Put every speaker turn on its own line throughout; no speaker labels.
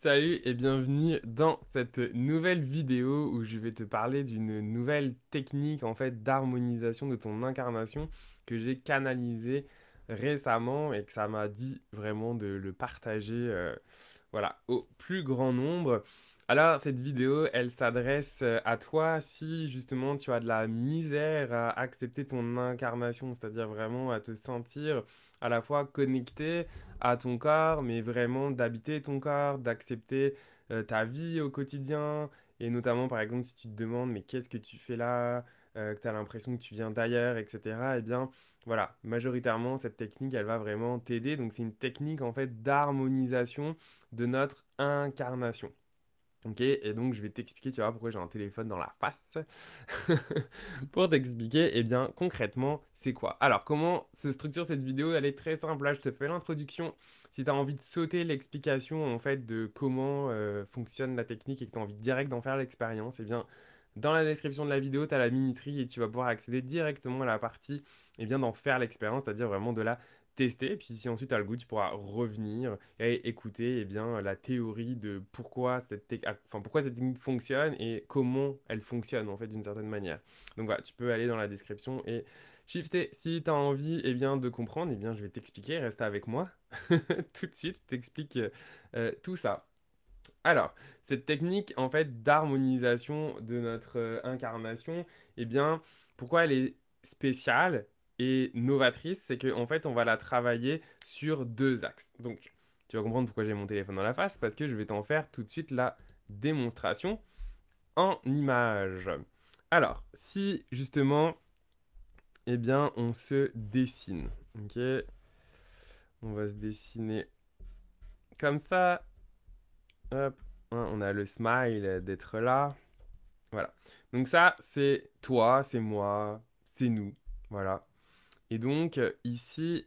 Salut et bienvenue dans cette nouvelle vidéo où je vais te parler d'une nouvelle technique en fait d'harmonisation de ton incarnation que j'ai canalisée récemment et que ça m'a dit vraiment de le partager voilà, au plus grand nombre. Alors cette vidéo elle s'adresse à toi si justement tu as de la misère à accepter ton incarnation, c'est-à-dire vraiment à te sentir à la fois connecté à ton corps, mais vraiment d'habiter ton corps, d'accepter ta vie au quotidien. Et notamment, par exemple, si tu te demandes, mais qu'est-ce que tu fais là, que tu as l'impression que tu viens d'ailleurs, etc. Eh bien, voilà, majoritairement, cette technique, elle va vraiment t'aider. Donc, c'est une technique, en fait, d'harmonisation de notre incarnation. Ok, et donc je vais t'expliquer, tu vois, pourquoi j'ai un téléphone dans la face. Pour t'expliquer, eh bien, concrètement, c'est quoi? Alors, comment se structure cette vidéo? Elle est très simple. Là, je te fais l'introduction. Si tu as envie de sauter l'explication, en fait, de comment fonctionne la technique et que tu as envie direct d'en faire l'expérience, eh bien, dans la description de la vidéo, tu as la minuterie et tu vas pouvoir accéder directement à la partie, eh bien, d'en faire l'expérience, c'est-à-dire vraiment de la tester. Et puis, si ensuite tu as le goût, tu pourras revenir et écouter, eh bien, la théorie de pourquoi cette technique fonctionne et comment elle fonctionne, en fait, d'une certaine manière. Donc voilà, tu peux aller dans la description et shifter. Si tu as envie eh bien, de comprendre, eh bien, je vais t'expliquer, reste avec moi. Tout de suite, je t'explique tout ça. Alors, cette technique en fait d'harmonisation de notre incarnation, eh bien, pourquoi elle est spéciale et novatrice, c'est qu'en fait, on va la travailler sur deux axes. Donc, tu vas comprendre pourquoi j'ai mon téléphone dans la face, parce que je vais t'en faire tout de suite la démonstration en image. Alors, si justement, eh bien, on se dessine, ok? On va se dessiner comme ça. Hop, hein, on a le smile d'être là. Voilà. Donc ça, c'est toi, c'est moi, c'est nous. Voilà. Et donc, ici,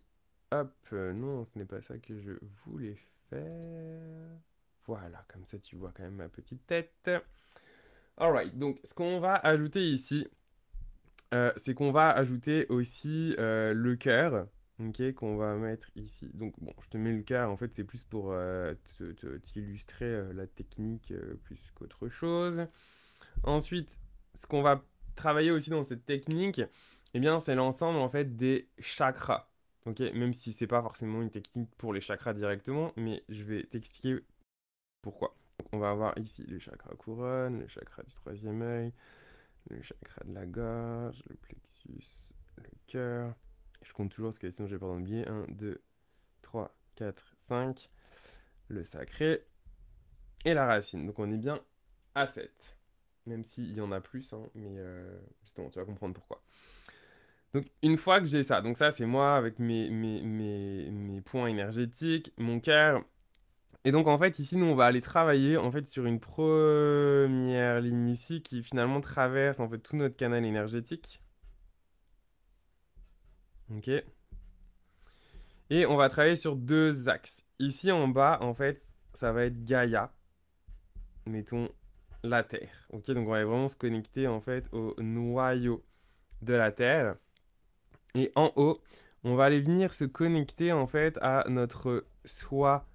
hop, non, ce n'est pas ça que je voulais faire. Voilà, comme ça, tu vois quand même ma petite tête. Alright, donc ce qu'on va ajouter ici, c'est qu'on va ajouter aussi le cœur, ok, qu'on va mettre ici. Donc bon, je te mets le cœur, en fait c'est plus pour t'illustrer la technique plus qu'autre chose. Ensuite, ce qu'on va travailler aussi dans cette technique, eh bien c'est l'ensemble en fait des chakras. Ok, même si c'est pas forcément une technique pour les chakras directement, mais je vais t'expliquer pourquoi. Donc, on va avoir ici le chakra couronne, le chakra du troisième œil, le chakra de la gorge, le plexus, le cœur. Je compte toujours parce que sinon je vais pas oublier. Un, 2, 3, 4, 5. Le sacré et la racine. Donc on est bien à 7. Même s'il y en a plus, hein, mais justement, tu vas comprendre pourquoi. Donc une fois que j'ai ça, donc ça c'est moi avec mes points énergétiques, mon cœur. Et donc en fait ici nous on va aller travailler en fait sur une première ligne ici qui finalement traverse en fait tout notre canal énergétique. Ok. Et on va travailler sur deux axes. Ici en bas, en fait, ça va être Gaïa, mettons la Terre. Ok, donc on va vraiment se connecter en fait au noyau de la Terre. Et en haut, on va aller venir se connecter en fait à notre soi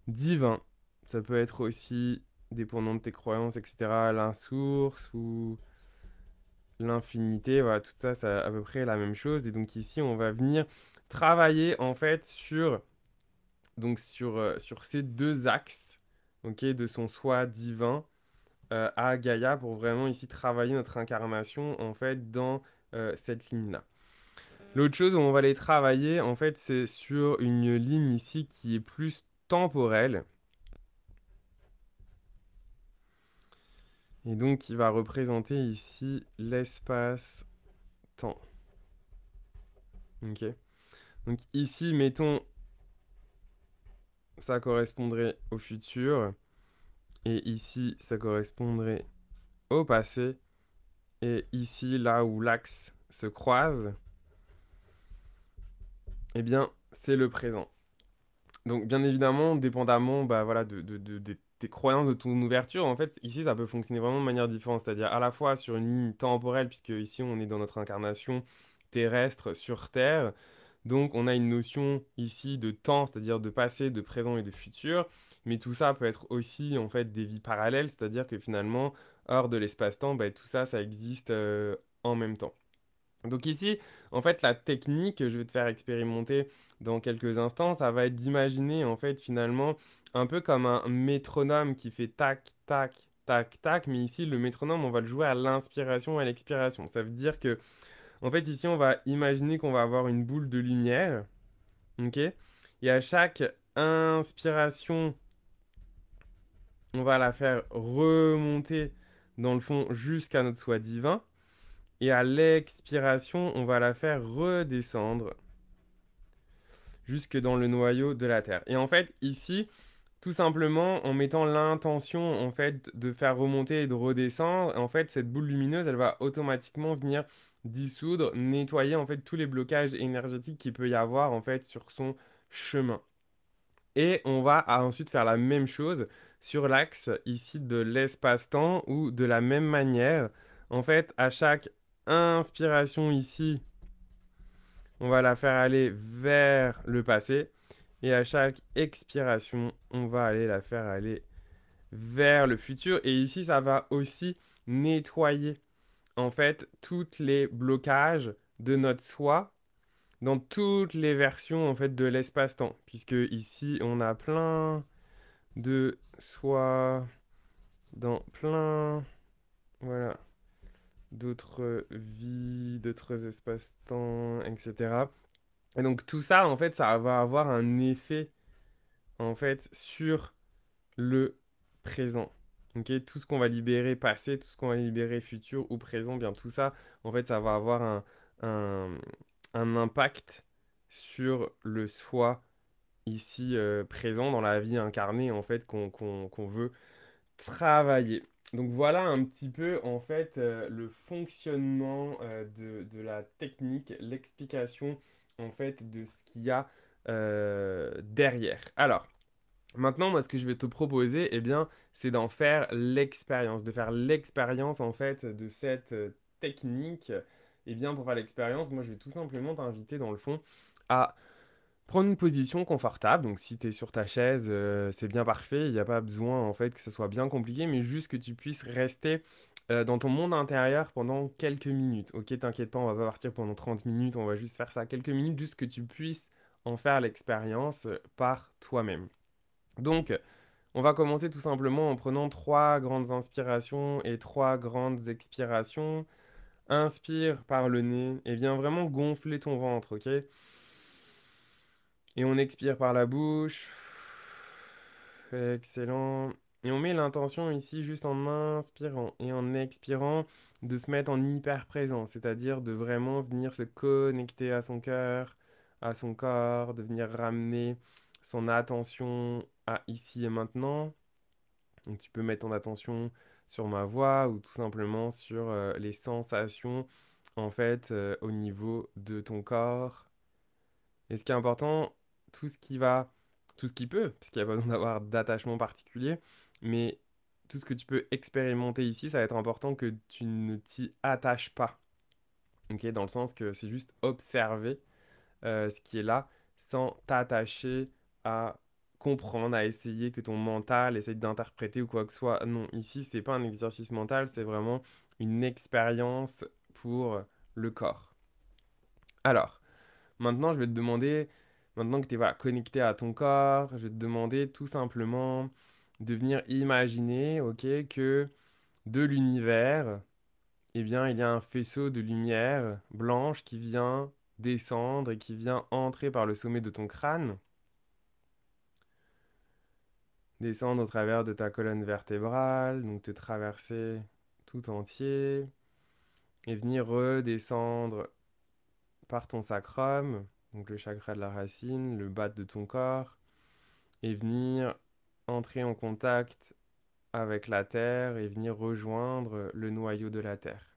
divin. Ça peut être aussi dépendant de tes croyances, etc. La source ou l'infinité, voilà, tout ça, c'est à peu près la même chose. Et donc ici, on va venir travailler en fait sur ces deux axes, ok, de son soi divin à Gaïa pour vraiment ici travailler notre incarnation en fait dans cette ligne-là. L'autre chose où on va aller travailler en fait c'est sur une ligne ici qui est plus temporelle et donc qui va représenter ici l'espace-temps. Ok. Donc ici mettons ça correspondrait au futur et ici ça correspondrait au passé. Et ici, là où l'axe se croise, eh bien, c'est le présent. Donc, bien évidemment, dépendamment bah, voilà, de tes croyances, de ton ouverture, en fait, ici, ça peut fonctionner vraiment de manière différente. C'est-à-dire à la fois sur une ligne temporelle, puisque ici, on est dans notre incarnation terrestre sur Terre. Donc, on a une notion ici de temps, c'est-à-dire de passé, de présent et de futur. mais tout ça peut être aussi en fait des vies parallèles, c'est-à-dire que finalement, hors de l'espace-temps, bah, tout ça, ça existe en même temps. Donc ici, en fait, la technique que je vais te faire expérimenter dans quelques instants, ça va être d'imaginer, en fait, finalement, un peu comme un métronome qui fait tac, tac, tac, tac, mais ici, le métronome, on va le jouer à l'inspiration et à l'expiration. Ça veut dire que, en fait, ici, on va imaginer qu'on va avoir une boule de lumière, ok? Et à chaque inspiration, on va la faire remonter dans le fond jusqu'à notre soi divin. Et à l'expiration, on va la faire redescendre jusque dans le noyau de la Terre. Et en fait, ici, tout simplement, en mettant l'intention en fait de faire remonter et de redescendre, en fait, cette boule lumineuse, elle va automatiquement venir dissoudre, nettoyer en fait tous les blocages énergétiques qu'il peut y avoir en fait sur son chemin. Et on va ensuite faire la même chose sur l'axe ici de l'espace-temps où de la même manière, en fait, à chaque inspiration ici, on va la faire aller vers le passé. Et à chaque expiration, on va aller la faire aller vers le futur. Et ici, ça va aussi nettoyer en fait tous les blocages de notre soi dans toutes les versions en fait de l'espace-temps. Puisque ici, on a plein de soi dans plein, voilà, d'autres vies, d'autres espaces-temps, etc. Et donc tout ça, en fait, ça va avoir un effet, en fait, sur le présent. Ok, tout ce qu'on va libérer passé, tout ce qu'on va libérer futur ou présent, bien tout ça, en fait, ça va avoir un, un impact sur le soi ici présent dans la vie incarnée, en fait, qu'on veut travailler. Donc voilà un petit peu en fait le fonctionnement de la technique, l'explication en fait de ce qu'il y a derrière. Alors, maintenant moi ce que je vais te proposer, eh bien, c'est d'en faire l'expérience, de faire l'expérience en fait de cette technique. Eh bien, pour faire l'expérience, moi je vais tout simplement t'inviter dans le fond à prendre une position confortable, donc si tu es sur ta chaise, c'est bien parfait, il n'y a pas besoin en fait que ce soit bien compliqué, mais juste que tu puisses rester dans ton monde intérieur pendant quelques minutes. Ok, t'inquiète pas, on va pas partir pendant 30 minutes, on va juste faire ça quelques minutes, juste que tu puisses en faire l'expérience par toi-même. Donc, on va commencer tout simplement en prenant trois grandes inspirations et trois grandes expirations. Inspire par le nez et viens vraiment gonfler ton ventre, ok? Et on expire par la bouche. Excellent. Et on met l'intention ici juste en inspirant et en expirant de se mettre en hyper présent, c'est-à-dire de vraiment venir se connecter à son cœur, à son corps, de venir ramener son attention à ici et maintenant. Donc tu peux mettre ton attention sur ma voix ou tout simplement sur les sensations en fait au niveau de ton corps. Et ce qui est important, tout ce qui va, tout ce qui peut, parce qu'il n'y a pas besoin d'avoir d'attachement particulier, mais tout ce que tu peux expérimenter ici, ça va être important que tu ne t'y attaches pas. Ok, dans le sens que c'est juste observer ce qui est là sans t'attacher à comprendre, à essayer que ton mental essaye d'interpréter ou quoi que ce soit. Non, ici, c'est pas un exercice mental, c'est vraiment une expérience pour le corps. Alors, maintenant, je vais te demander, maintenant que tu es voilà, connecté à ton corps, je vais te demander tout simplement de venir imaginer, ok, que de l'univers, eh bien, il y a un faisceau de lumière blanche qui vient descendre et qui vient entrer par le sommet de ton crâne, descendre au travers de ta colonne vertébrale, donc te traverser tout entier, et venir redescendre par ton sacrum, donc le chakra de la racine, le bas de ton corps, et venir entrer en contact avec la Terre et venir rejoindre le noyau de la Terre.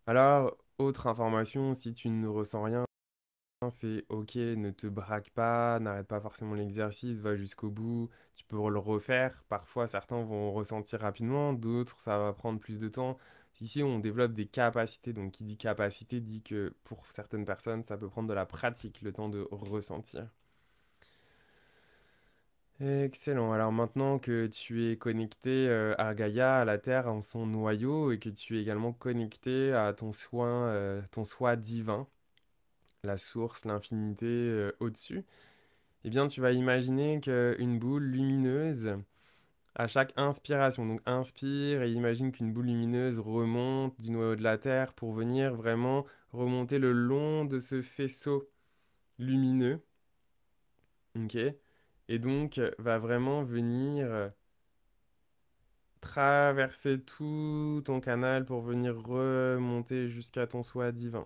Alors, autre information, si tu ne ressens rien, c'est ok, ne te braque pas, n'arrête pas forcément l'exercice, va jusqu'au bout, tu peux le refaire. Parfois, certains vont ressentir rapidement, d'autres, ça va prendre plus de temps. Ici, on développe des capacités, donc qui dit capacité dit que pour certaines personnes, ça peut prendre de la pratique, le temps de ressentir. Excellent. Alors maintenant que tu es connecté à Gaïa, à la Terre, en son noyau, et que tu es également connecté à ton soi divin, la source, l'infinité au-dessus, eh bien tu vas imaginer qu'une boule lumineuse, à chaque inspiration, donc inspire et imagine qu'une boule lumineuse remonte du noyau de la Terre pour venir vraiment remonter le long de ce faisceau lumineux, ok? Et donc va vraiment venir traverser tout ton canal pour venir remonter jusqu'à ton soi divin.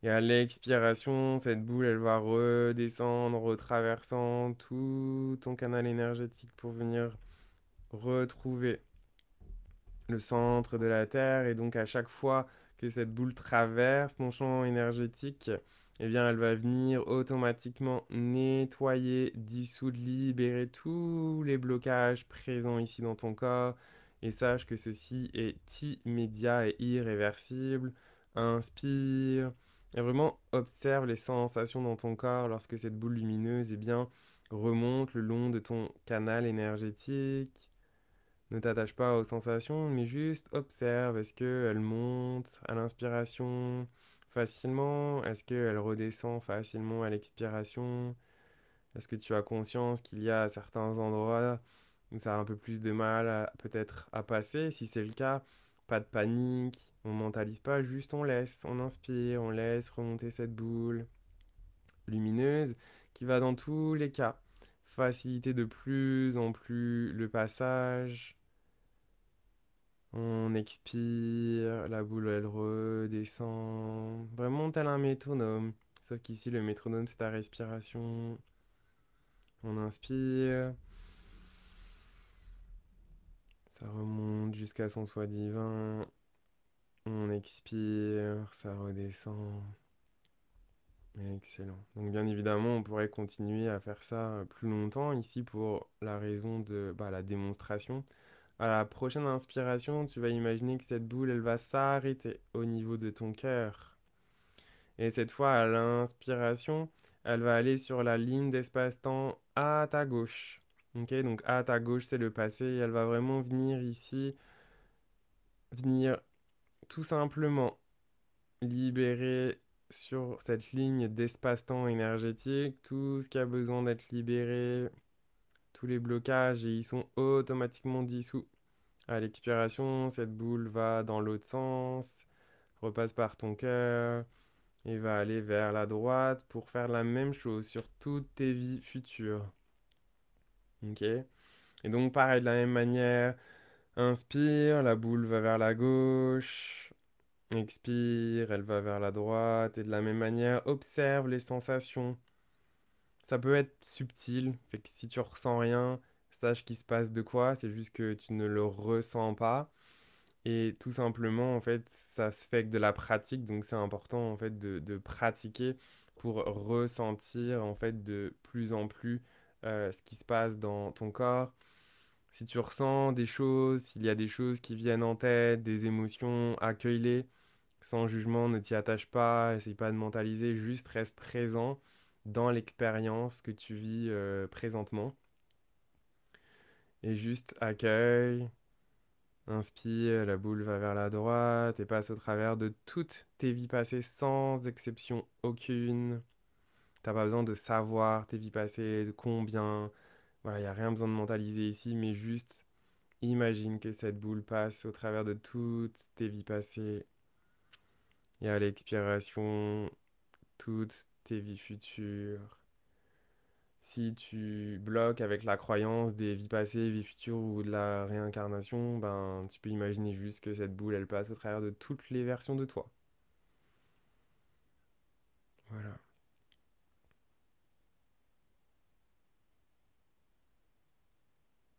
Et à l'expiration, cette boule, elle va redescendre, retraversant tout ton canal énergétique pour venir retrouver le centre de la Terre. Et donc à chaque fois que cette boule traverse ton champ énergétique, eh bien elle va venir automatiquement nettoyer, dissoudre, libérer tous les blocages présents ici dans ton corps. Et sache que ceci est immédiat et irréversible. Inspire. Et vraiment observe les sensations dans ton corps lorsque cette boule lumineuse bien, remonte le long de ton canal énergétique. Ne t'attache pas aux sensations, mais juste observe. Est-ce qu'elle monte à l'inspiration facilement? Est-ce qu'elle redescend facilement à l'expiration? Est-ce que tu as conscience qu'il y a certains endroits où ça a un peu plus de mal peut-être à passer? Si c'est le cas, pas de panique. On mentalise pas, juste on laisse. On inspire, on laisse remonter cette boule lumineuse qui va dans tous les cas faciliter de plus en plus le passage. On expire, la boule elle redescend, vraiment tel un métronome. Sauf qu'ici le métronome c'est ta respiration. On inspire, ça remonte jusqu'à son soi divin. On expire, ça redescend. Excellent. Donc bien évidemment on pourrait continuer à faire ça plus longtemps ici pour la raison de la démonstration. À la prochaine inspiration, tu vas imaginer que cette boule elle va s'arrêter au niveau de ton cœur. Et cette fois, à l'inspiration, elle va aller sur la ligne d'espace-temps à ta gauche. Ok, donc à ta gauche, c'est le passé. Et elle va vraiment venir ici, venir tout simplement libérer sur cette ligne d'espace-temps énergétique tout ce qui a besoin d'être libéré, tous les blocages, et ils sont automatiquement dissous. À l'expiration, cette boule va dans l'autre sens, repasse par ton cœur et va aller vers la droite pour faire la même chose sur toutes tes vies futures. Ok? Et donc, pareil, de la même manière, inspire, la boule va vers la gauche. Expire, elle va vers la droite. Et de la même manière, observe les sensations. Ça peut être subtil, fait que si tu ressens rien, sache qu'il se passe de quoi, c'est juste que tu ne le ressens pas. Et tout simplement, en fait, ça se fait avec de la pratique, donc c'est important en fait de pratiquer pour ressentir en fait de plus en plus ce qui se passe dans ton corps. Si tu ressens des choses, s'il y a des choses qui viennent en tête, des émotions, accueille-les sans jugement, ne t'y attache pas, essaye pas de mentaliser, juste reste présent dans l'expérience que tu vis présentement. Et juste accueille. Inspire, la boule va vers la droite et passe au travers de toutes tes vies passées sans exception aucune. T'as pas besoin de savoir tes vies passées, de combien. Voilà, il n'y a rien besoin de mentaliser ici, mais juste imagine que cette boule passe au travers de toutes tes vies passées et à l'expiration, toutes tes vies futures. Si tu bloques avec la croyance des vies passées, vies futures ou de la réincarnation, ben tu peux imaginer juste que cette boule elle passe au travers de toutes les versions de toi. Voilà.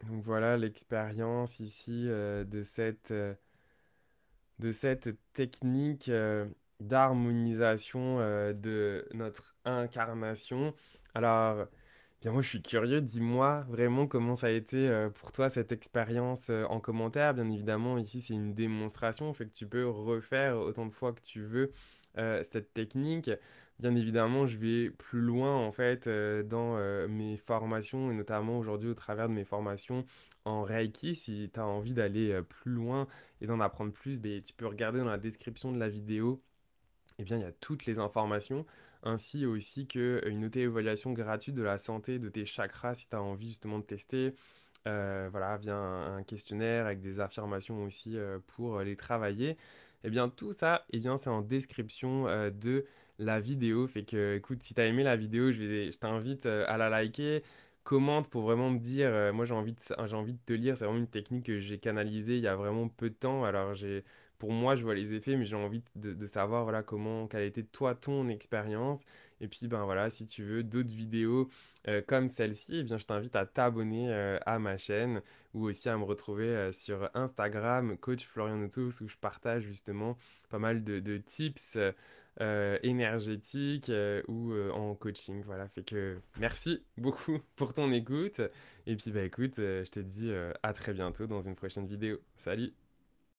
Donc voilà l'expérience ici de cette technique d'harmonisation de notre incarnation. Alors, bien moi je suis curieux, dis-moi vraiment comment ça a été pour toi cette expérience en commentaire. Bien évidemment, ici c'est une démonstration, fait que tu peux refaire autant de fois que tu veux cette technique. Bien évidemment, je vais plus loin en fait dans mes formations et notamment aujourd'hui au travers de mes formations en Reiki. Si tu as envie d'aller plus loin et d'en apprendre plus, ben, tu peux regarder dans la description de la vidéo. Eh bien, il y a toutes les informations, ainsi aussi qu'une auto-évaluation gratuite de la santé de tes chakras si tu as envie justement de tester. Voilà, via un questionnaire avec des affirmations aussi pour les travailler. Eh bien, tout ça, eh bien, c'est en description de la vidéo. Fait que, écoute, si tu as aimé la vidéo, je t'invite à la liker. Commente pour vraiment me dire, moi j'ai envie de te lire, c'est vraiment une technique que j'ai canalisée il y a vraiment peu de temps. Alors pour moi, je vois les effets, mais j'ai envie de savoir voilà, quelle a été toi, ton expérience. Et puis, ben voilà, si tu veux d'autres vidéos comme celle-ci, eh bien, je t'invite à t'abonner à ma chaîne ou aussi à me retrouver sur Instagram, Coach Florian Notos, où je partage justement pas mal de tips énergétiques ou en coaching. Voilà, fait que merci beaucoup pour ton écoute. Et puis, bah écoute, je te dis à très bientôt dans une prochaine vidéo. Salut!